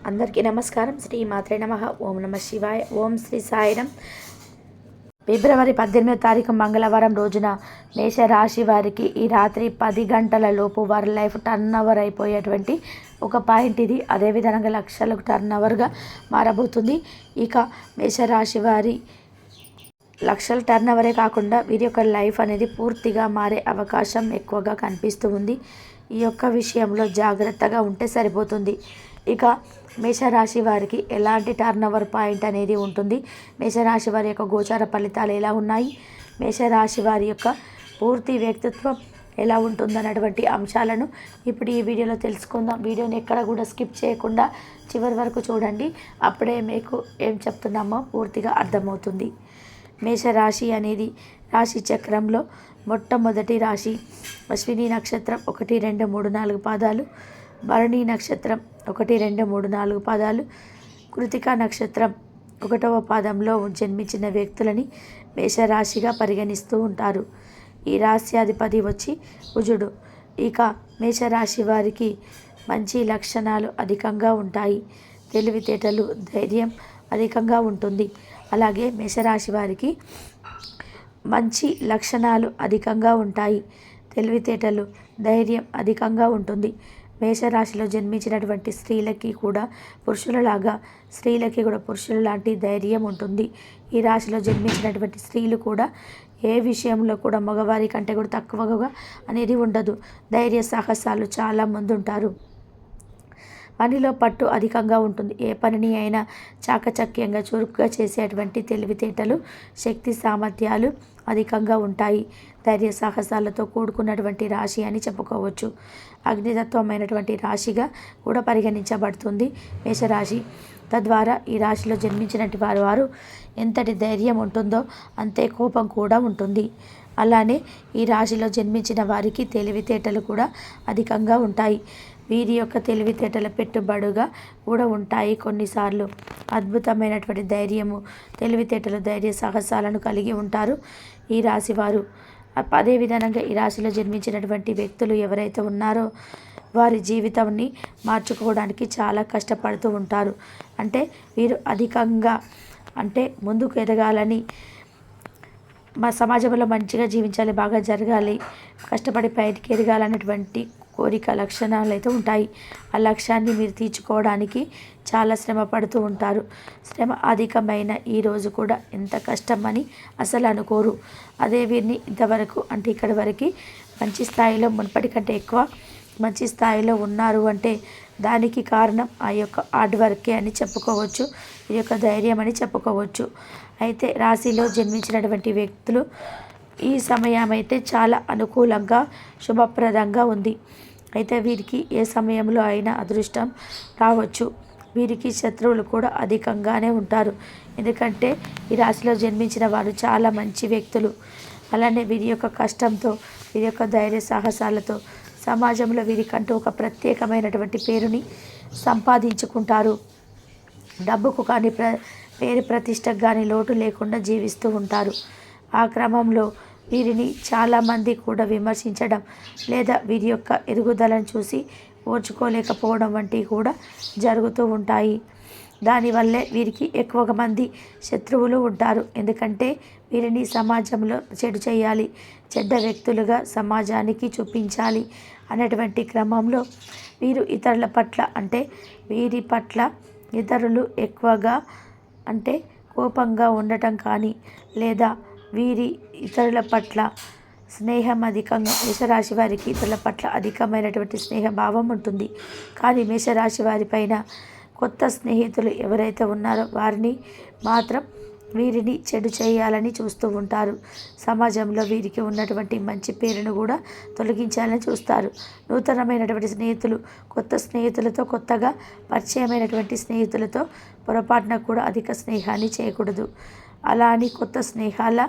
అందరికీ నమస్కారం. శ్రీ మాత్రే నమః. ఓం నమ శివాయ. ఓం శ్రీ సాయిరం. ఫిబ్రవరి 18వ తారీఖు మంగళవారం రోజున మేషరాశి వారికి ఈ రాత్రి 10 గంటల లోపు వారి లైఫ్ టర్న్ ఓవర్ అయిపోయేటువంటి ఒక పాయింట్ ఇది. అదేవిధంగా లక్షలకు టర్న్ ఓవర్గా మారబోతుంది. ఇక మేషరాశి వారి లక్షల టర్న్ ఓవరే కాకుండా వీరి యొక్క లైఫ్ అనేది పూర్తిగా మారే అవకాశం ఎక్కువగా కనిపిస్తూ ఉంది. ఈ యొక్క విషయంలో జాగ్రత్తగా ఉంటే సరిపోతుంది. ఇక మేషరాశి వారికి ఎలాంటి టర్న్ ఓవర్ పాయింట్ అనేది ఉంటుంది, మేషరాశి వారి యొక్క గోచార ఫలితాలు ఎలా ఉన్నాయి, మేషరాశి వారి యొక్క పూర్తి వ్యక్తిత్వం ఎలా ఉంటుందన్నటువంటి అంశాలను ఇప్పుడు ఈ వీడియోలో తెలుసుకుందాం. వీడియోని ఎక్కడ కూడా స్కిప్ చేయకుండా చివరి వరకు చూడండి. అప్పుడే మీకు ఏం చెప్తున్నామో పూర్తిగా అర్థమవుతుంది. మేషరాశి అనేది రాశి చక్రంలో మొట్టమొదటి రాశి. అశ్విని నక్షత్రం 1, 2, 3, 4 పాదాలు, భరణి నక్షత్రం 1, 2, 3, 4 పాదాలు, కృతికా నక్షత్రం 1వ పాదంలో జన్మించిన వ్యక్తులని మేషరాశిగా పరిగణిస్తూ ఉంటారు. ఈ రాశ్యాధిపతి వచ్చి కుజుడు. ఇక మేషరాశి వారికి మంచి లక్షణాలు అధికంగా ఉంటాయి. తెలివితేటలు, ధైర్యం అధికంగా ఉంటుంది. అలాగే మేషరాశి వారికి మంచి లక్షణాలు అధికంగా ఉంటాయి. తెలివితేటలు, ధైర్యం అధికంగా ఉంటుంది. మేషరాశిలో జన్మించినటువంటి స్త్రీలకి కూడా పురుషులలాగా, స్త్రీలకి కూడా పురుషుల లాంటి ధైర్యం ఉంటుంది. ఈ రాశిలో జన్మించినటువంటి స్త్రీలు కూడా ఏ విషయంలో కూడా మగవారి కంటే కూడా తక్కువగా అనేది ఉండదు. ధైర్య సాహసాలు చాలా ముందుంటారు. పనిలో పట్టు అధికంగా ఉంటుంది. ఏ పనిని అయినా చాకచక్యంగా, చురుగ్గా చేసేటువంటి తెలివితేటలు, శక్తి సామర్థ్యాలు అధికంగా ఉంటాయి. ధైర్య సాహసాలతో కూడుకున్నటువంటి రాశి అని చెప్పుకోవచ్చు. అగ్నితత్వమైనటువంటి రాశిగా కూడా పరిగణించబడుతుంది మేషరాశి. తద్వారా ఈ రాశిలో జన్మించినటువంటి వారు ఎంతటి ధైర్యం ఉంటుందో అంతే కోపం కూడా ఉంటుంది. అలానే ఈ రాశిలో జన్మించిన వారికి తెలివితేటలు కూడా అధికంగా ఉంటాయి. వీరి యొక్క తెలివితేటల పెట్టుబడుగా కూడా ఉంటాయి. కొన్నిసార్లు అద్భుతమైనటువంటి ధైర్యము, తెలివితేటలు, ధైర్య సాహసాలను కలిగి ఉంటారు ఈ రాశి వారు. అదేవిధంగా ఈ రాశిలో జన్మించినటువంటి వ్యక్తులు ఎవరైతే ఉన్నారో వారి జీవితాన్ని మార్చుకోవడానికి చాలా కష్టపడుతూ ఉంటారు. అంటే వీరు అధికంగా ముందుకు ఎదగాలని, మా సమాజంలో మంచిగా జీవించాలి, బాగా జరగాలి, కష్టపడి పైకి ఎదగాలన్నటువంటి కోరిక, లక్షణాలు అయితే ఉంటాయి. ఆ లక్ష్యాన్ని మీరు తీర్చుకోవడానికి చాలా శ్రమ పడుతూ ఉంటారు. శ్రమ అధికమైన ఈ రోజు కూడా ఎంత కష్టమని అసలు అనుకోరు. అదే వీరిని ఇంతవరకు ఇక్కడి వరకు మంచి స్థాయిలో, మునుపటి కంటే ఎక్కువ మంచి స్థాయిలో ఉన్నారు అంటే దానికి కారణం ఆ యొక్క హార్డ్ వర్కే అని చెప్పుకోవచ్చు. ఈ యొక్క ధైర్యం అని చెప్పుకోవచ్చు. అయితే రాశిలో జన్మించినటువంటి వ్యక్తులు ఈ సమయం అయితే చాలా అనుకూలంగా, శుభప్రదంగా ఉంది. అయితే వీరికి ఏ సమయంలో అయినా అదృష్టం రావచ్చు. వీరికి శత్రువులు కూడా అధికంగానే ఉంటారు. ఎందుకంటే ఈ రాశిలో జన్మించిన వారు చాలా మంచి వ్యక్తులు. అలానే వీరి యొక్క కష్టంతో, వీరి యొక్క ధైర్య సాహసాలతో సమాజంలో వీరికంటూ ఒక ప్రత్యేకమైనటువంటి పేరుని సంపాదించుకుంటారు. డబ్బుకు కానీ పేరు ప్రతిష్టకు కానీ లోటు లేకుండా జీవిస్తూ ఉంటారు. ఆ క్రమంలో వీరిని చాలామంది కూడా విమర్శించడం లేదా వీరి యొక్క ఎదుగుదలను చూసి ఓర్చుకోలేకపోవడం వంటివి కూడా జరుగుతూ ఉంటాయి. దానివల్లే వీరికి ఎక్కువగా మంది శత్రువులు ఉంటారు. ఎందుకంటే వీరిని సమాజంలో చెడు చేయాలి, చెడ్డ వ్యక్తులుగా సమాజానికి చూపించాలి అనేటువంటి క్రమంలో వీరు ఇతరుల పట్ల వీరి పట్ల ఇతరులు ఎక్కువగా కోపంగా ఉండటం కానీ లేదా వీరి ఇతరుల పట్ల స్నేహం అధికంగా, మేషరాశి వారికి ఇతరుల పట్ల అధికమైనటువంటి స్నేహభావం ఉంటుంది. కానీ మేషరాశి వారి పైన కొత్త స్నేహితులు ఎవరైతే ఉన్నారో వారిని మాత్రం వీరిని చెడు చేయాలని చూస్తూ ఉంటారు. సమాజంలో వీరికి ఉన్నటువంటి మంచి పేరును కూడా తొలగించాలని చూస్తారు. నూతనమైనటువంటి స్నేహితులు, కొత్త స్నేహితులతో, కొత్తగా పరిచయమైనటువంటి స్నేహితులతో పొరపాటున కూడా అధిక స్నేహాన్ని చేయకూడదు. అలా అని కొత్త స్నేహాల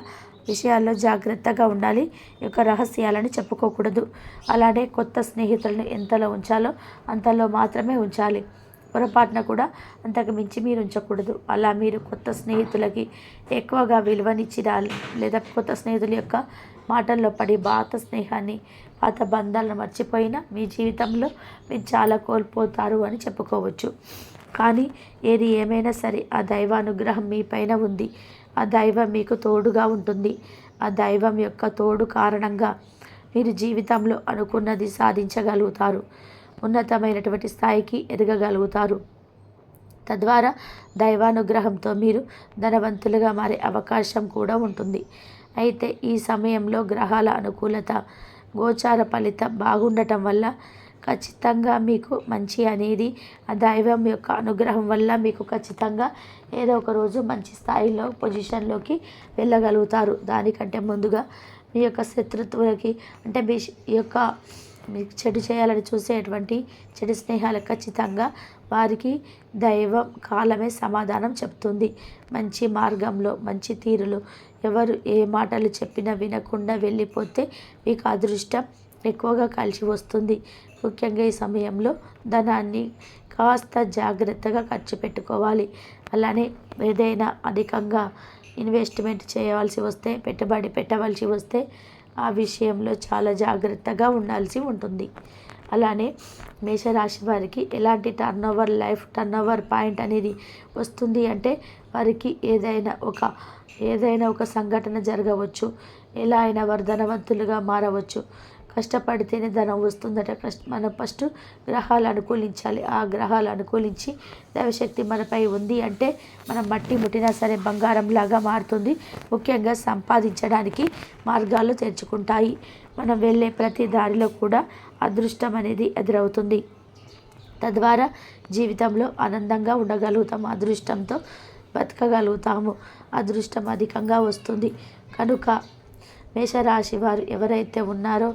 విషయాల్లో జాగ్రత్తగా ఉండాలి. ఈ యొక్క రహస్యాలను చెప్పుకోకూడదు. అలానే కొత్త స్నేహితులను ఎంతలో ఉంచాలో అంతలో మాత్రమే ఉంచాలి. పొరపాటున కూడా అంతకు మించి మీరు ఉంచకూడదు. అలా మీరు కొత్త స్నేహితులకి ఎక్కువగా విలువనిచ్చినా లేదా కొత్త స్నేహితుల యొక్క మాటల్లో పడి పాత స్నేహాన్ని, పాత బంధాలను మర్చిపోయినా మీ జీవితంలో మీరు చాలా కోల్పోతారు అని చెప్పుకోవచ్చు. కానీ ఏది ఏమైనా సరే ఆ దైవానుగ్రహం మీ పైన ఉంది. ఆ దైవం మీకు తోడుగా ఉంటుంది. ఆ దైవం యొక్క తోడు కారణంగా మీరు జీవితంలో అనుకున్నది సాధించగలుగుతారు. ఉన్నతమైనటువంటి స్థాయికి ఎదగగలుగుతారు. తద్వారా దైవానుగ్రహంతో మీరు ధనవంతులుగా మారే అవకాశం కూడా ఉంటుంది. అయితే ఈ సమయంలో గ్రహాల అనుకూలత, గోచార ఫలితం బాగుండటం వల్ల ఖచ్చితంగా మీకు మంచి అనేది ఆ దైవం యొక్క అనుగ్రహం వల్ల మీకు ఖచ్చితంగా ఏదో ఒక రోజు మంచి స్థాయిలో పొజిషన్లోకి వెళ్ళగలుగుతారు. దానికంటే ముందుగా మీ యొక్క శత్రుత్వులకి అంటే ఈ యొక్క మీకు చెడు చేయాలని చూసేటువంటి చెడు స్నేహాలు ఖచ్చితంగా వారికి దైవం కాలమే సమాధానం చెప్తుంది. మంచి మార్గంలో మంచి తీరులో ఎవరు ఏ మాటలు చెప్పినా వినకుండా వెళ్ళిపోతే మీకు అదృష్టం ఎక్కువగా కలిసి వస్తుంది. ముఖ్యంగా ఈ సమయంలో ధనాన్ని కాస్త జాగ్రత్తగా ఖర్చు పెట్టుకోవాలి. అలానే ఏదైనా అధికంగా ఇన్వెస్ట్మెంట్ చేయవలసి వస్తే, పెట్టుబడి పెట్టవలసి వస్తే ఆ విషయంలో చాలా జాగ్రత్తగా ఉండాల్సి ఉంటుంది. అలానే మేషరాశి వారికి ఎలాంటి లైఫ్ టర్నోవర్ పాయింట్ అనేది వస్తుంది అంటే వారికి ఏదైనా ఒక సంఘటన జరగవచ్చు. ఎలా అయినా వారు ధనవంతులుగా మారవచ్చు. కష్టపడితేనే ధనం వస్తుందట. మనం ఫస్ట్ గ్రహాలు అనుకూలించాలి. ఆ గ్రహాలు అనుకూలించి దైవశక్తి మనపై ఉంది అంటే మనం మట్టి ముట్టినా సరే బంగారంలాగా మారుతుంది. ముఖ్యంగా సంపాదించడానికి మార్గాలు తెరుచుకుంటాయి. మనం వెళ్ళే ప్రతి దారిలో కూడా అదృష్టం అనేది ఎదురవుతుంది. తద్వారా జీవితంలో ఆనందంగా ఉండగలుగుతాం. అదృష్టంతో బతకగలుగుతాము. అదృష్టం అధికంగా వస్తుంది. కనుక మేషరాశి వారు ఎవరైతే ఉన్నారో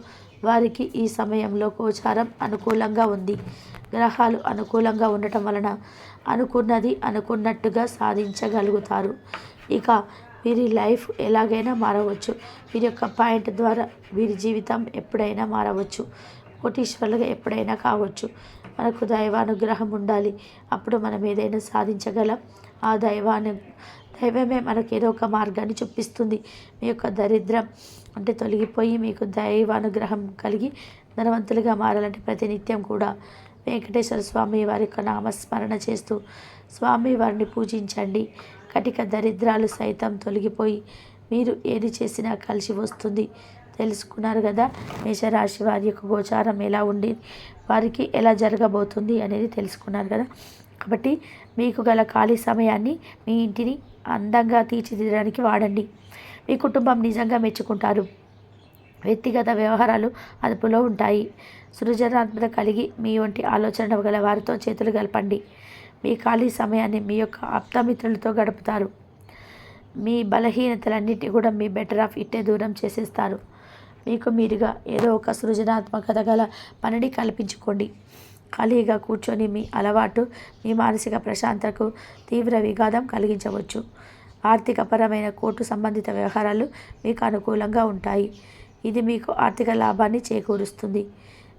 వారికి ఈ సమయంలో గోచారం అనుకూలంగా ఉంది. గ్రహాలు అనుకూలంగా ఉండటం వలన అనుకున్నది అనుకున్నట్టుగా సాధించగలుగుతారు. ఇక వీరి లైఫ్ ఎలాగైనా మారవచ్చు. వీరి యొక్క పాయింట్ ద్వారా వీరి జీవితం ఎప్పుడైనా మారవచ్చు. కోటీశ్వరులుగా ఎప్పుడైనా కావచ్చు. మనకు దైవానుగ్రహం ఉండాలి. అప్పుడు మనం ఏదైనా సాధించగలం. ఆ దైవమే మనకు ఏదో ఒక మార్గాన్ని చూపిస్తుంది. మీ యొక్క దరిద్రం అంటే తొలగిపోయి మీకు దైవానుగ్రహం కలిగి ధనవంతులుగా మారాలంటే ప్రతినిత్యం కూడా వెంకటేశ్వర స్వామి వారి యొక్క నామస్మరణ చేస్తూ స్వామి వారిని పూజించండి. కటిక దరిద్రాలు సైతం తొలగిపోయి మీరు ఏది చేసినా కలిసి వస్తుంది. తెలుసుకున్నారు కదా మేషరాశి వారి యొక్క గోచారం ఎలా ఉండి వారికి ఎలా జరగబోతుంది అనేది తెలుసుకున్నారు కదా. కాబట్టి మీకు గల ఖాళీ సమయాన్ని మీ ఇంటిని అందంగా తీర్చిదిద్దడానికి వాడండి. మీ కుటుంబం నిజంగా మెచ్చుకుంటారు. వ్యక్తిగత వ్యవహారాలు అదుపులో ఉంటాయి. సృజనాత్మకత కలిగి మీ వంటి ఆలోచన గల వారితో చేతులు కలపండి. మీ ఖాళీ సమయాన్ని మీ యొక్క ఆప్తమిత్రులతో గడుపుతారు. మీ బలహీనతలన్నిటి కూడా మీ బెటర్ ఆఫ్ ఇట్టే దూరం చేసేస్తారు. మీకు మీరుగా ఏదో ఒక సృజనాత్మకత గల పనిని కల్పించుకోండి. ఖాళీగా కూర్చొని మీ అలవాటు మీ మానసిక ప్రశాంతతకు తీవ్ర విఘాతం కలిగించవచ్చు. ఆర్థికపరమైన కోర్టు సంబంధిత వ్యవహారాలు మీకు అనుకూలంగా ఉంటాయి. ఇది మీకు ఆర్థిక లాభాన్ని చేకూరుస్తుంది.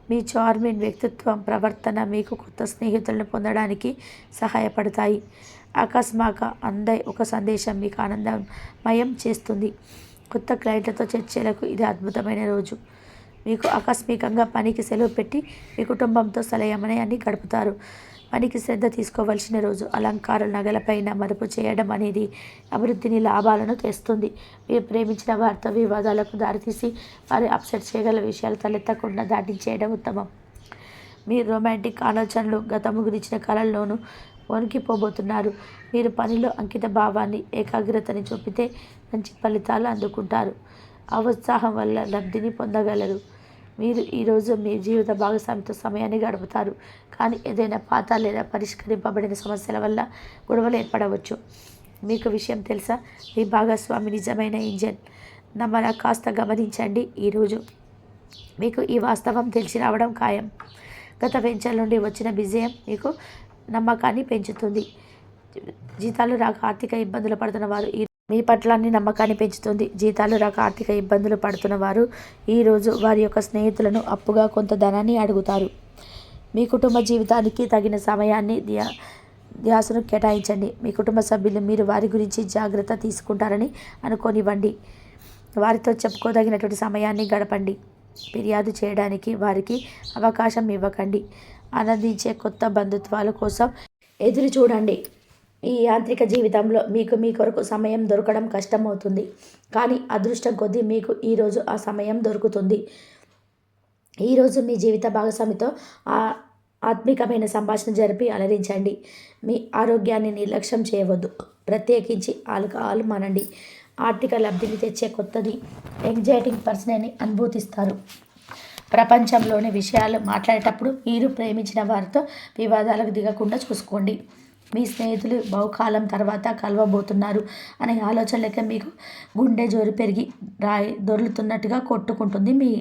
మీ చార్మింగ్ వ్యక్తిత్వం ప్రవర్తన మీకు కొత్త స్నేహితులను పొందడానికి సహాయపడతాయి. అకస్మాత్తుగా అందే ఒక సందేశం మీకు ఆనందమయం చేస్తుంది. కొత్త క్లయింట్లతో చర్చలకు ఇది అద్భుతమైన రోజు. మీకు ఆకస్మికంగా పనికి సెలవు పెట్టి మీ కుటుంబంతో సమయాన్ని గడుపుతారు. పనికి శ్రద్ధ తీసుకోవలసిన రోజు. అలంకార నగలపైన మదుపు చేయడం అనేది అభివృద్ధిని లాభాలను తెస్తుంది. మీరు ప్రేమించిన వారితో వివాదాలకు దారితీసి వారి అప్సెట్ చేయగల విషయాలు తలెత్తకుండా దాటించేయడం ఉత్తమం. మీ రొమాంటిక్ ఆలోచనలు గతము గురించిన కళల్లోనూ వణికిపోబోతున్నారు. మీరు పనిలో అంకిత భావాన్ని ఏకాగ్రతని చూపితే మంచి ఫలితాలు అందుకుంటారు. ఆ ఉత్సాహం వల్ల లబ్ధిని పొందగలరు. మీరు ఈరోజు మీ జీవిత భాగస్వామితో సమయాన్ని గడుపుతారు. కానీ ఏదైనా పాత లేదా పరిష్కరింపబడిన సమస్యల వల్ల గొడవలు ఏర్పడవచ్చు. మీకు విషయం తెలుసా? మీ భాగస్వామి నిజమైన ఇంజన్. నమ్మరా కాస్త గమనించండి. ఈరోజు మీకు ఈ వాస్తవం తెలిసి రావడం ఖాయం. గత వెంచర్ నుండి వచ్చిన విజయం మీకు నమ్మకాన్ని పెంచుతుంది. జీతాలు రాక ఆర్థిక ఇబ్బందులు పడుతున్న వారు మీ పట్ల నమ్మకాన్ని పెంచుతుంది. జీతాలు రాక ఆర్థిక ఇబ్బందులు పడుతున్న వారు ఈరోజు వారి యొక్క స్నేహితులను అప్పుగా కొంత ధనాన్ని అడుగుతారు. మీ కుటుంబ జీవితానికి తగిన సమయాన్ని ధ్యాసను కేటాయించండి. మీ కుటుంబ సభ్యులు మీరు వారి గురించి జాగ్రత్త తీసుకుంటారని అనుకోనివ్వండి. వారితో చెప్పుకోదగినటువంటి సమయాన్ని గడపండి. ఫిర్యాదు చేయడానికి వారికి అవకాశం ఇవ్వకండి. ఆనందించే కొత్త బంధుత్వాల కోసం ఎదురు చూడండి. ఈ యాంత్రిక జీవితంలో మీకు మీ కొరకు సమయం దొరకడం కష్టమవుతుంది. కానీ అదృష్టం కొద్దీ మీకు ఈరోజు ఆ సమయం దొరుకుతుంది. ఈరోజు మీ జీవిత భాగస్వామితో ఆత్మికమైన సంభాషణ జరిపి అలరించండి. మీ ఆరోగ్యాన్ని నిర్లక్ష్యం చేయవద్దు. ప్రత్యేకించి ఆల్కహాల్ మానండి. ఆర్థిక లబ్ధిని తెచ్చే కొత్తది ఎంగ్జైటింగ్ పర్సన్ని అనుభూతిస్తారు. ప్రపంచంలోని విషయాలు మాట్లాడేటప్పుడు మీరు ప్రేమించిన వారితో వివాదాలకు దిగకుండా చూసుకోండి. మీ స్నేహితులు బహుకాలం తర్వాత కలవబోతున్నారు అనే ఆలోచనలకే మీకు గుండె జోరు పెరిగి రాయి దొర్లుతున్నట్టుగా కొట్టుకుంటుంది. మీ